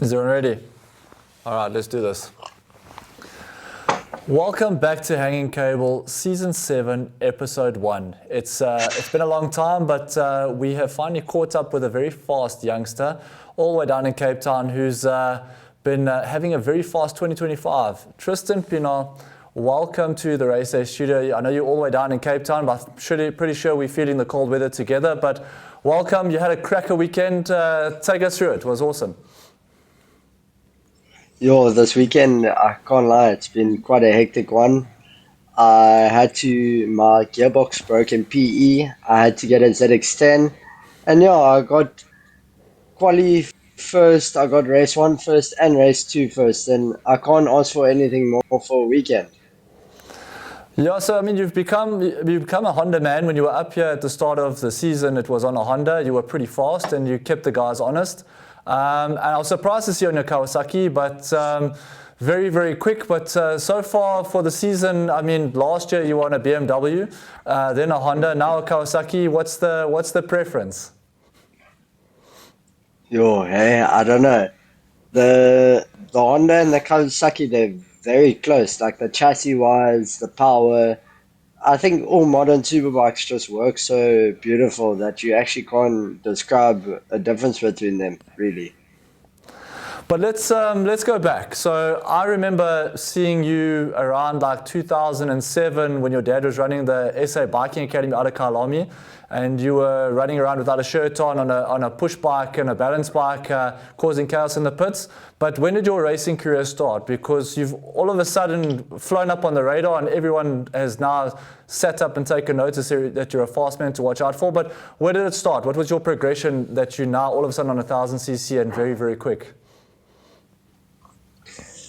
Is everyone ready? All right, let's do this. Welcome back to Hanging Cable, Season 7, Episode 1. It's been a long time, but we have finally caught up with a very fast youngster all the way down in Cape Town who's been having a very fast 2025. Tristin Pienaar, welcome to the Raceday studio. I know you're all the way down in Cape Town, but I'm pretty sure we're feeling the cold weather together. But welcome, you had a cracker weekend. Take us through it. It was awesome. Yo, this weekend, I can't lie, it's been quite a hectic one. My gearbox broke in PE. I had to get a ZX-10. And yeah, I got quali first, I got race 1 first and race 2 first. And I can't ask for anything more for a weekend. Yeah, so I mean, you've become a Honda man. When you were up here at the start of the season, it was on a Honda. You were pretty fast and you kept the guys honest. And I was surprised to see you on your Kawasaki, but very, very quick. But so far for the season, I mean, last year you were on a BMW, then a Honda, now a Kawasaki. What's the preference? Yo, hey, I don't know. The Honda and the Kawasaki, they're very close. Like the chassis wise, the power. I think all modern superbikes just work so beautiful that you actually can't describe a difference between them, really. But let's go back. So I remember seeing you around like 2007 when your dad was running the SA Biking Academy out of Kyalami, and you were running around without a shirt on a push bike and a balance bike, causing chaos in the pits. But when did your racing career start? Because you've all of a sudden flown up on the radar, and everyone has now sat up and taken notice that you're a fast man to watch out for. But where did it start? What was your progression that you now all of a sudden on 1000cc and very, very quick?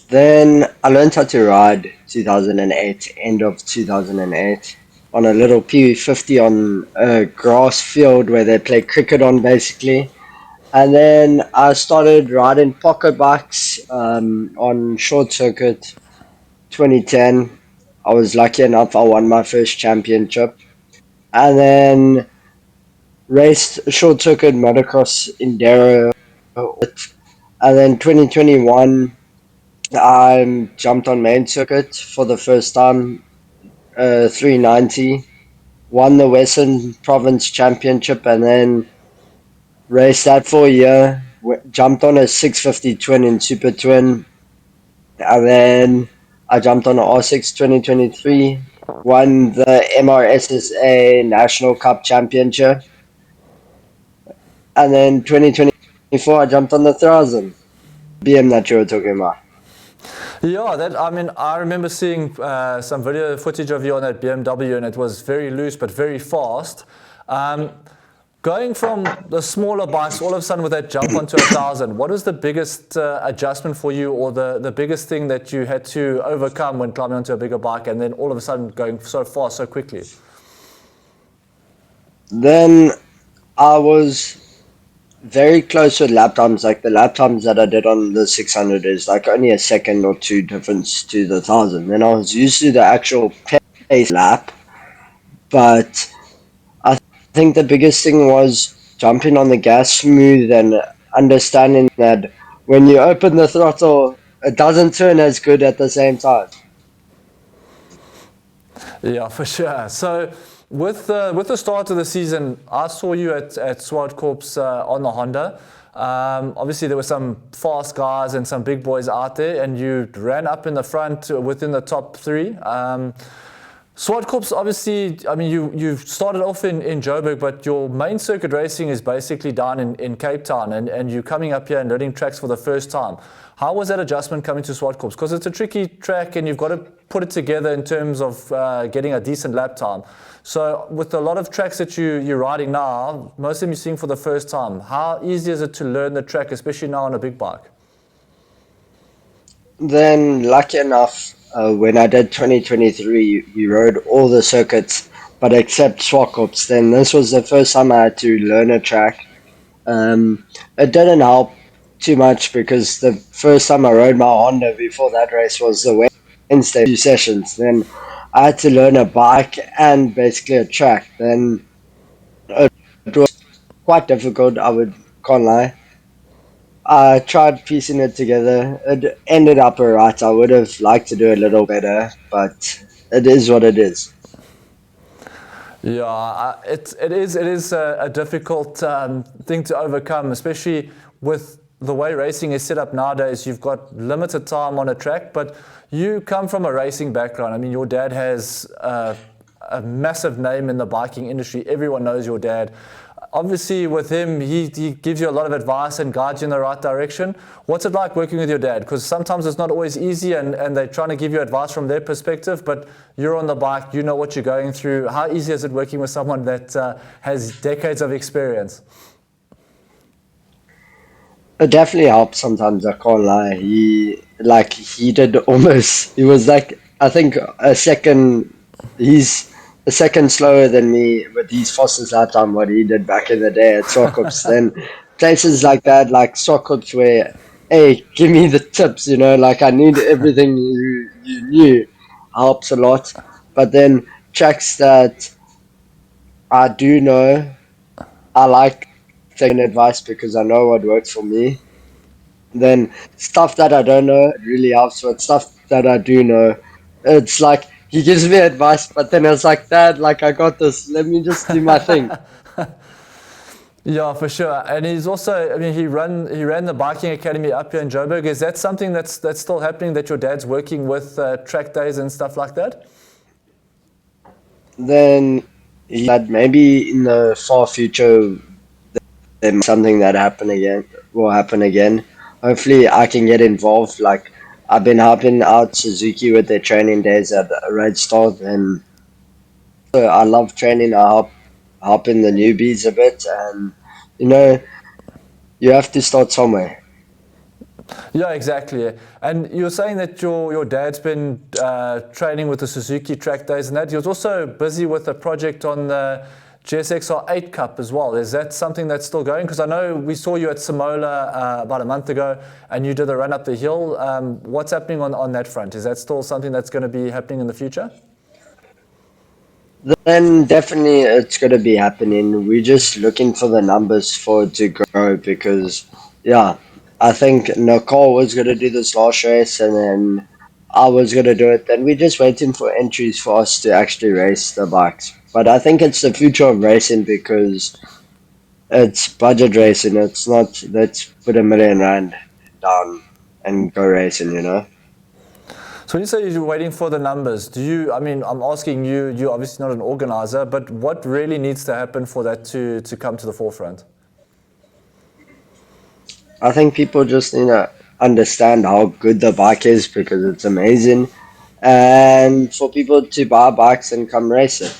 Then I learned how to ride 2008, end of 2008, on a little PV50 on a grass field where they play cricket on basically. And then I started riding pocket bikes on short circuit 2010. I was lucky enough, I won my first championship. And then raced short circuit motocross in Darrow. And then 2021, I jumped on main circuit for the first time, 390, won the Western Province Championship, and then raced that for a year. Jumped on a 650 twin in Super Twin, and then I jumped on a R6 2023, won the MRSSA National Cup Championship, and then 2024 I jumped on the 1000 BM that you were talking about. Yeah, I remember seeing some video footage of you on that BMW, and it was very loose but very fast. Going from the smaller bikes all of a sudden with that jump onto 1000, what was the biggest adjustment for you, or the biggest thing that you had to overcome when climbing onto a bigger bike and then all of a sudden going so fast so quickly? Then I was very close with lap times. Like the lap times that I did on the 600 is like only a second or two difference to the 1000. Then I was used to the actual pace lap, but I think the biggest thing was jumping on the gas smooth and understanding that when you open the throttle, it doesn't turn as good at the same time. Yeah, for sure. So with the start of the season, I saw you at Swartkorps on the Honda. Obviously, there were some fast guys and some big boys out there, and you ran up in the front within the top three. Swartkorps, obviously, I mean, you started off in Joburg, but your main circuit racing is basically down in Cape Town, and you're coming up here and learning tracks for the first time. How was that adjustment coming to Swartkorps? Because it's a tricky track, and you've got to put it together in terms of getting a decent lap time. So with a lot of tracks that you're riding now, most of them you're seeing for the first time. How easy is it to learn the track, especially now on a big bike? Then, lucky enough, when I did 2023, we rode all the circuits, but except Swartkorps. Then this was the first time I had to learn a track. It didn't help too much because the first time I rode my Honda before that race was the Wednesday 2 sessions. Then I had to learn a bike and basically a track. Then it was quite difficult, can't lie. I tried piecing it together. It ended up alright. I would have liked to do a little better, but it is what it is. Yeah, it is a difficult thing to overcome, especially with the way racing is set up nowadays. You've got limited time on a track, but you come from a racing background. I mean, your dad has a massive name in the biking industry. Everyone knows your dad. Obviously, with him, he gives you a lot of advice and guides you in the right direction. What's it like working with your dad? Because sometimes it's not always easy, and they're trying to give you advice from their perspective, but you're on the bike, you know what you're going through. How easy is it working with someone that has decades of experience? It definitely helps sometimes, I can't lie. He did almost, he was like, I think he's a second slower than me with his fastest lap time, what he did back in the day at Sockups. Then places like that, like Sockups where, hey, give me the tips, like I need everything you knew, helps a lot. But then tracks that I do know, I like taking advice because I know what works for me. Then stuff that I don't know, it really helps. But stuff that I do know, it's like he gives me advice, but then it's like, Dad, like I got this. Let me just do my thing. Yeah, for sure. And he's also, I mean, he ran the biking academy up here in Joburg. Is that something that's still happening, that your dad's working with track days and stuff like that? Then he said maybe in the far future there something that will happen again. Hopefully I can get involved. Like I've been helping out Suzuki with their training days at Raceday, and I love training. I helping the newbies a bit, and you know you have to start somewhere. Yeah, exactly. And you were saying that your dad's been training with the Suzuki track days and that. He was also busy with a project on the GSX-8R Cup as well. Is that something that's still going? Because I know we saw you at Simola about a month ago, and you did a run up the hill. What's happening on that front? Is that still something that's going to be happening in the future? Then definitely it's going to be happening. We're just looking for the numbers for it to grow because, yeah, I think Nicole was going to do this last race and then I was going to do it. Then we're just waiting for entries for us to actually race the bikes. But I think it's the future of racing because it's budget racing. It's not, let's put R1 million down and go racing. So when you say you're waiting for the numbers, I mean, I'm asking you, you're obviously not an organizer, but what really needs to happen for that to come to the forefront? I think people just need to understand how good the bike is because it's amazing, and for people to buy bikes and come race it.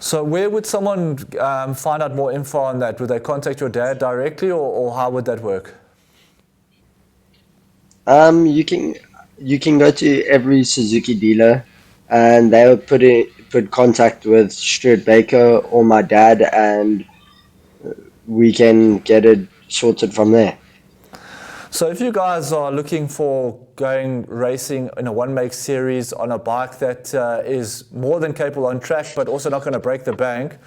So where would someone find out more info on that? Would they contact your dad directly, or how would that work? You can go to every Suzuki dealer, and they will put contact with Stuart Baker or my dad, and we can get it sorted from there. So if you guys are looking for going racing in a one-make series on a bike that is more than capable on track, but also not going to break the bank,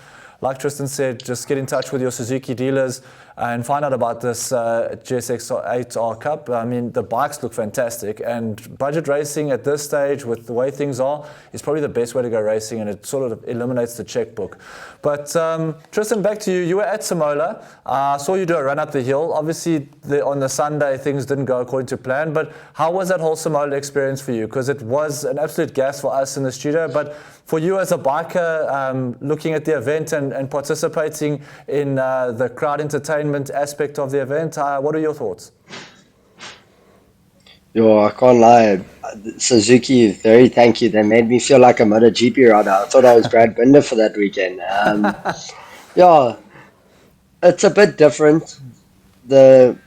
like Tristin said, just get in touch with your Suzuki dealers and find out about this GSX-8R Cup. I mean, the bikes look fantastic, and budget racing at this stage, with the way things are, is probably the best way to go racing, and it sort of eliminates the checkbook. But Tristin, back to you. You were at Simola. I saw you do a run up the hill. Obviously, on the Sunday, things didn't go according to plan, but how was that whole Simola experience for you? Because it was an absolute gas for us in the studio, but for you as a biker, looking at the event and participating in the crowd entertainment aspect of the event, what are your thoughts? Yo, I can't lie. Suzuki, very thank you. They made me feel like a MotoGP rider. I thought I was Brad Binder for that weekend. Yeah, it's a bit different. The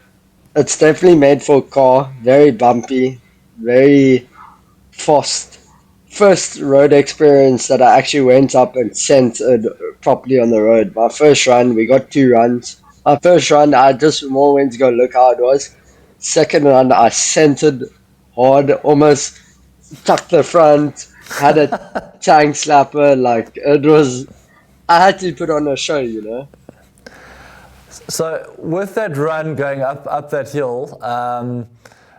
It's definitely made for a car. Very bumpy, very fast. First road experience that I actually went up and centered properly on the road. My first run, we got 2 runs. My first run, I just more went to go look how it was. Second run, I centered hard, almost tucked the front, had a tank slapper. Like it was, I had to put on a show. So with that run going up that hill,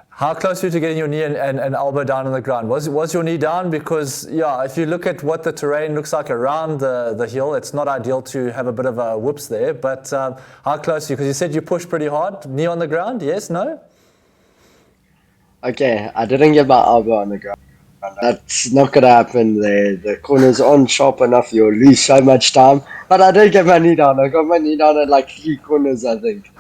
how close were you to getting your knee and elbow down on the ground? Was your knee down? Because yeah, if you look at what the terrain looks like around the hill, it's not ideal to have a bit of a whoops there. But how close are you? Because you said you pushed pretty hard. Knee on the ground? Yes? No? Okay, I didn't get my elbow on the ground. That's not gonna happen there. The corners aren't sharp enough. You'll lose so much time. But I did get my knee down. I got my knee down at like 3 corners, I think.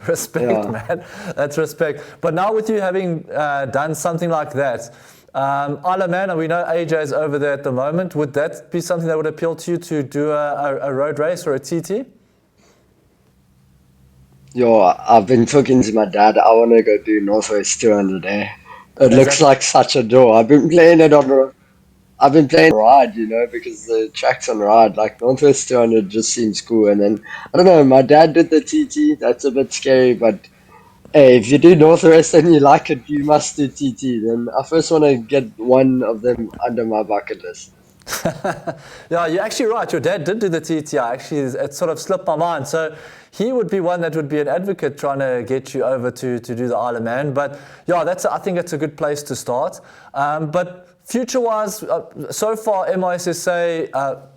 Respect, Yeah. man. That's respect. But now with you having done something like that, Isla Man, and we know AJ is over there at the moment. Would that be something that would appeal to you to do a road race or a TT? Yo, I've been talking to my dad. I want to go do Northwest 200 there. It Is looks that like such a draw. I've been playing ride, because the track's on ride. Like Northwest 200 just seems cool. And then I don't know. My dad did the TT. That's a bit scary, but hey, if you do Northwest and you like it, you must do TT. Then I first want to get one of them under my bucket list. Yeah, you're actually right. Your dad did do the TTI. Actually, it sort of slipped my mind. So he would be one that would be an advocate trying to get you over to do the Isle of Man. But yeah, I think it's a good place to start. But future-wise, so far, MISSA,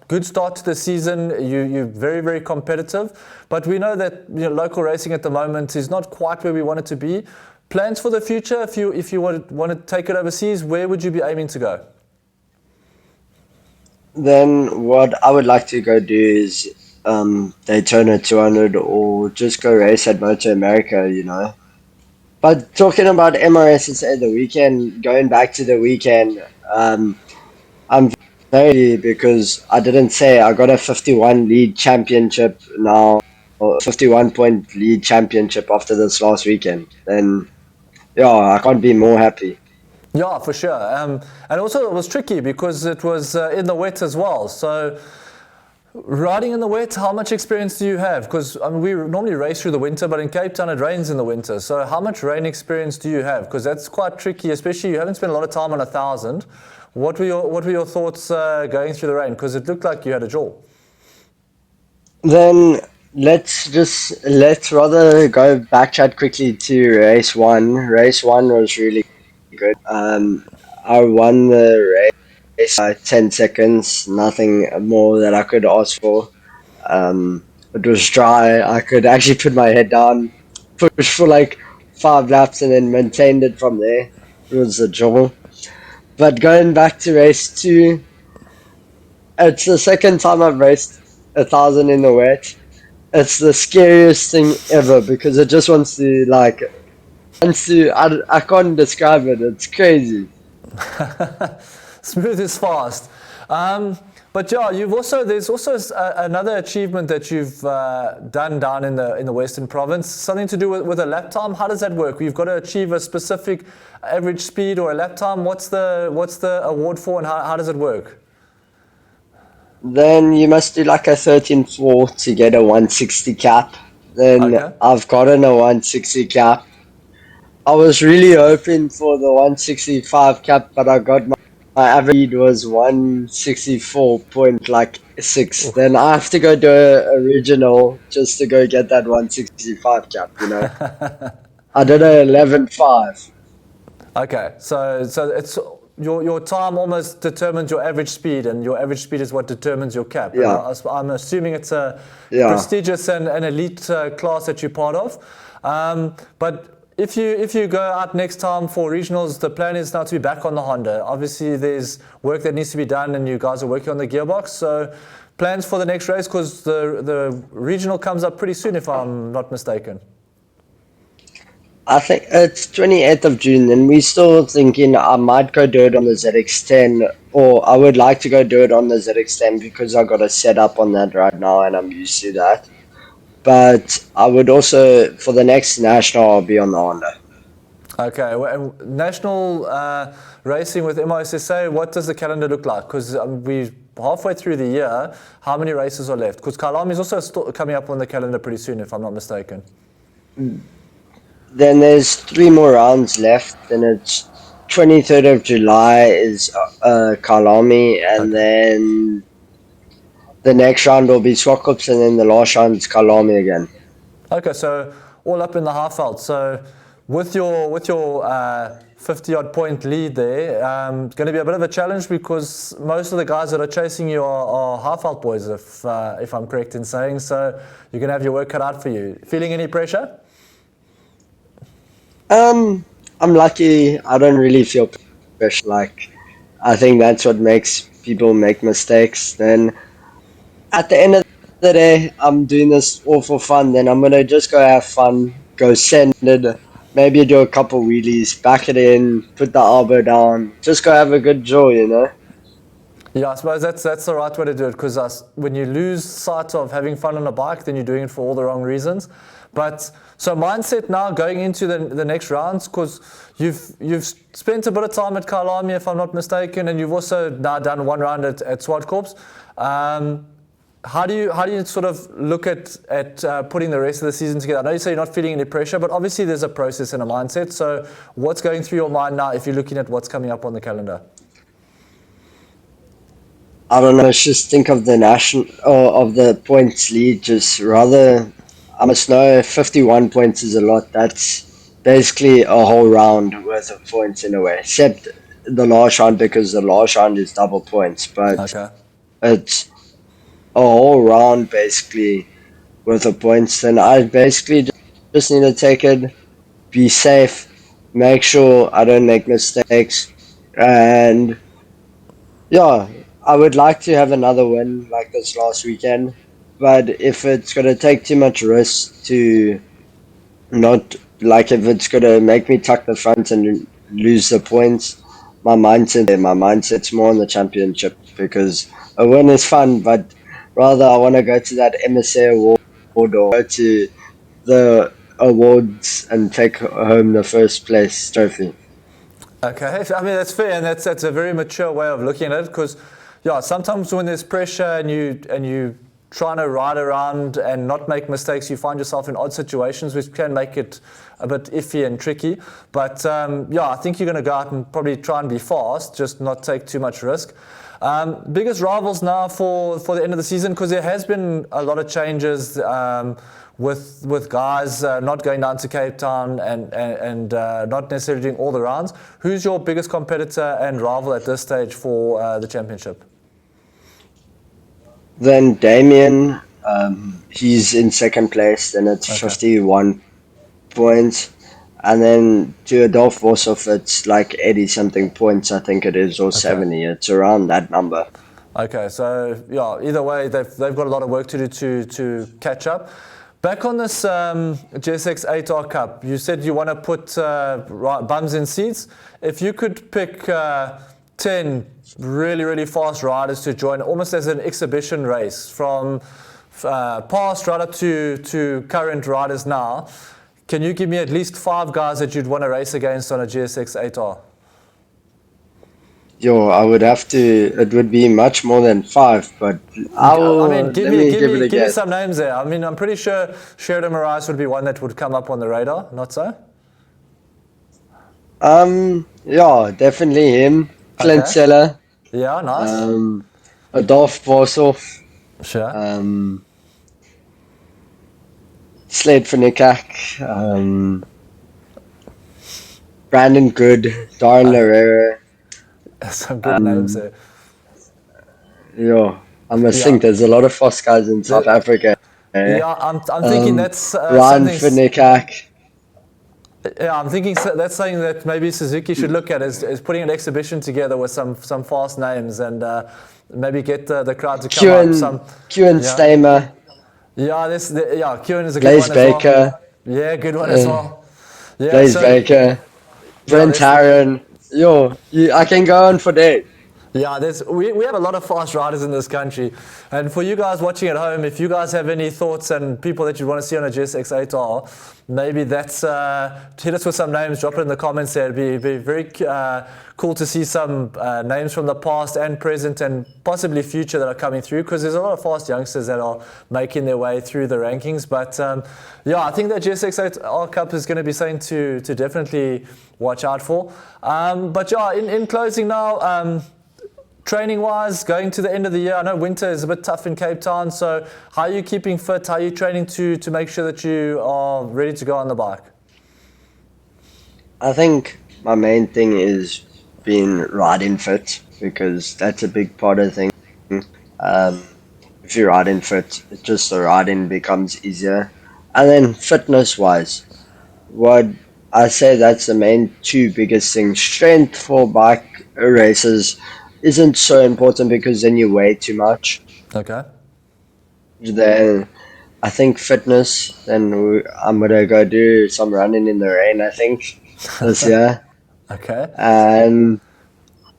good start to the season. You're very, very competitive. But we know that local racing at the moment is not quite where we want it to be. Plans for the future, if you want to take it overseas, where would you be aiming to go? Then what I would like to go do is Daytona 200 or just go race at Moto America. But talking about MRSSA, the weekend, going back to the weekend, I'm very because I didn't say I got a 51 lead championship now, or 51-point lead championship after this last weekend. Then, yeah, I can't be more happy. Yeah, for sure. And also it was tricky because it was in the wet as well. So riding in the wet, how much experience do you have? Because we normally race through the winter, but in Cape Town it rains in the winter. So how much rain experience do you have? Because that's quite tricky, especially you haven't spent a lot of time on 1,000. What were your thoughts going through the rain? Because it looked like you had a jaw. Then let's rather go backchat quickly to race one. Race one was really good. I won the race by 10 seconds, nothing more that I could ask for. It was dry. I could actually put my head down, push for like 5 laps, and then maintained it from there. It was a joy. But going back to race two, it's the second time I've raced 1,000 in the wet. It's the scariest thing ever because it just I can't describe it. It's crazy. Smooth is fast. But yeah, there's also another achievement that you've done down in the Western Province, something to do with a lap time. How does that work? You've got to achieve a specific average speed or a lap time. What's the award for, and how does it work? Then you must do like a 13.4 to get a 160 cap. Then Okay. I've gotten a 160 cap. I was really hoping for the 165 cap, but I got my average speed was 164.6. Then I have to go do a original just to go get that 165 cap. I did a 11.5. Okay, so it's your time almost determines your average speed, and your average speed is what determines your cap. And Yeah, I'm assuming it's a yeah. prestigious and elite class that you're part of. But if you go out next time for regionals, the plan is now to be back on the Honda. Obviously, there's work that needs to be done, and you guys are working on the gearbox. So plans for the next race, because the regional comes up pretty soon, if I'm not mistaken. I think it's 28th of June, and we're still thinking I might go do it on the ZX-10, or I would like to go do it on the ZX-10 because I got a setup on that right now, and I'm used to that. But I would also, for the next national, I'll be on the Honda. Okay, well, national racing with MISSA, what does the calendar look like? Because we're halfway through the year. How many races are left? Because Kalami is also coming up on the calendar pretty soon, if I'm not mistaken. Then there's 3 more rounds left, and it's 23rd of July is Kalami, and Okay. then the next round will be Swakop's, and then the last round is Kalami again. Okay, so all up in the half out. So with your 50-odd point lead there, it's going to be a bit of a challenge because most of the guys that are chasing you are half out boys, if I'm correct in saying. So you're going to have your work cut out for you. Feeling any pressure? I'm lucky. I don't really feel pressure. Like, I think that's what makes people make mistakes. Then at the end of the day, I'm doing this all for fun. Then I'm gonna just go have fun, go send it, maybe do a couple wheelies, back it in, put the elbow down, just go have a good joy, you know. Yeah, I suppose that's the right way to do it because when you lose sight of having fun on a bike, then you're doing it for all the wrong reasons. But so mindset now going into the next rounds because you've spent a bit of time at Kailami, if I'm not mistaken, and you've also now done one round at Swartkorps. How do you sort of look at putting the rest of the season together? I know you say you're not feeling any pressure, but obviously there's a process and a mindset. So what's going through your mind now if you're looking at what's coming up on the calendar? I don't know. Let's just think of the national or of the points lead. Just rather, I must know 51 points is a lot. That's basically a whole round worth of points in a way, except the last round because the last round is double points. But Okay. it's a whole round basically worth of points. Then I basically just need to take it, be safe, make sure I don't make mistakes, and yeah, I would like to have another win like this last weekend, but if it's going to take too much risk to not, like if it's going to make me tuck the front and lose the points, my mindset's more on the championship because a win is fun, but rather I want to go to that MSA award or go to the awards and take home the first place trophy. Okay, I mean that's fair, and that's a very mature way of looking at it. Because, yeah, sometimes when there's pressure and you trying to ride around and not make mistakes, you find yourself in odd situations which can make it a bit iffy and tricky. But yeah, I think you're going to go out and probably try and be fast, just not take too much risk. Biggest rivals now for the end of the season, because there has been a lot of changes. With guys not going down to Cape Town and not necessarily doing all the rounds. Who's your biggest competitor and rival at this stage for the championship? Then Damien, he's in second place, then it's Okay. 51 points. And then to Adolf Boshoff, it's like 80 something points, I think it is, or Okay. 70. It's around that number. Okay, so yeah, either way, they've got a lot of work to do to catch up. Back on this GSX-8R Cup, you said you want to put bums in seats. If you could pick 10 really, really fast riders to join, almost as an exhibition race from past right up to current riders now, can you give me at least 5 guys that you'd want to race against on a GSX-8R? Yo, I would have to, it would be much more than 5, but I mean, let me give it a give me guess. some names there. I mean, I'm pretty sure Sheridan Moraes would be one that would come up on the radar, not so? Yeah, definitely him. Clint Okay. Seller, Yeah, nice. Adolf Boshoff, Sure. Slade Finicak, Brandon Good, Darren Herrera. Some good names there. Yeah, I must Yeah. think there's a lot of fast guys in South The, Africa. yeah, I'm thinking that's Ryan something. Finicak. Yeah, I'm thinking that's something that maybe Suzuki should look at is putting an exhibition together with some fast names and maybe get the crowd to come up. Kieran Yeah, Stamer, Kieran is a good Blaze one as well. Baker, Yeah, good one as well. Yeah, Blaze so Baker, yeah, Brent Harron. I can go on for days. yeah, we have a lot of fast riders in this country. And for you guys watching at home, if you guys have any thoughts and people that you want to see on a GSX-8R, maybe that's hit us with some names, drop it in the comments there. It'd be very cool to see some names from the past and present and possibly future that are coming through, because there's a lot of fast youngsters that are making their way through the rankings. But yeah, I think that GSX-8R Cup is going to be something to definitely watch out for. But yeah, in closing now, training wise, going to the end of the year, I know winter is a bit tough in Cape Town, so how are you keeping fit? How are you training to make sure that you are ready to go on the bike? I think my main thing is being riding fit because that's a big part of the thing. Um, if you're riding fit, just the riding becomes easier. And then fitness wise, what I say that's the main two biggest things. Strength for bike races isn't so important because then you weigh too much. Okay. Then I think fitness, then I'm gonna go do some running in the rain, I think, this year. Okay. And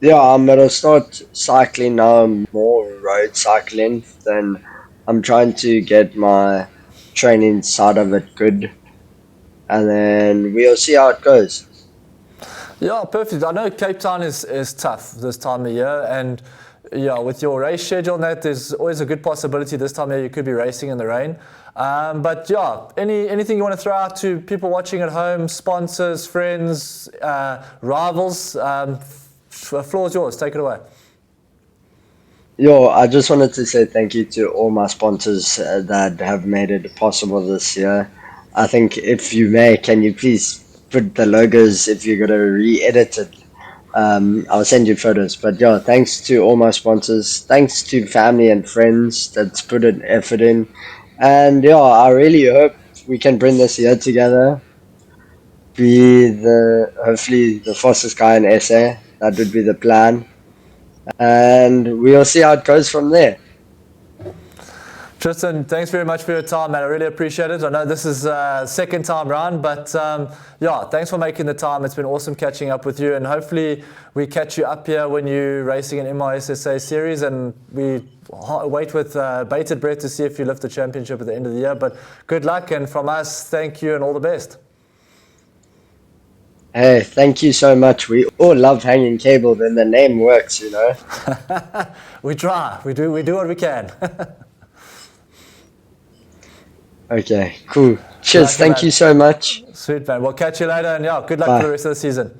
yeah, I'm gonna start cycling now, more road cycling. Then I'm trying to get my training side of it good, and then we'll see how it goes. Yeah, perfect. I know Cape Town is tough this time of year, and yeah, with your race schedule and that, there's always a good possibility this time of year you could be racing in the rain. But yeah, anything you want to throw out to people watching at home, sponsors, friends, rivals? Floor is yours. Take it away. Yo, I just wanted to say thank you to all my sponsors that have made it possible this year. I think if you may, can you please put the logos if you're gonna re-edit it? I'll send you photos. But yeah, thanks to all my sponsors. Thanks to family and friends that's put an effort in. And yeah, I really hope we can bring this year together. Be hopefully the fastest guy in SA. That would be the plan. And we'll see how it goes from there. Tristin, thanks very much for your time, man. I really appreciate it. I know this is second time round, but yeah, thanks for making the time. It's been awesome catching up with you, and hopefully we catch you up here when you're racing an MISSA series, and we wait with bated breath to see if you lift the championship at the end of the year. But good luck, and from us, thank you and all the best. Hey, thank you so much. We all love hanging cable, then the name works, you know. We try. We do what we can. Okay, cool. Cheers. Lucky, Thank man. you so much. Sweet, man. We'll catch you later, and yeah, good luck Bye. for the rest of the season.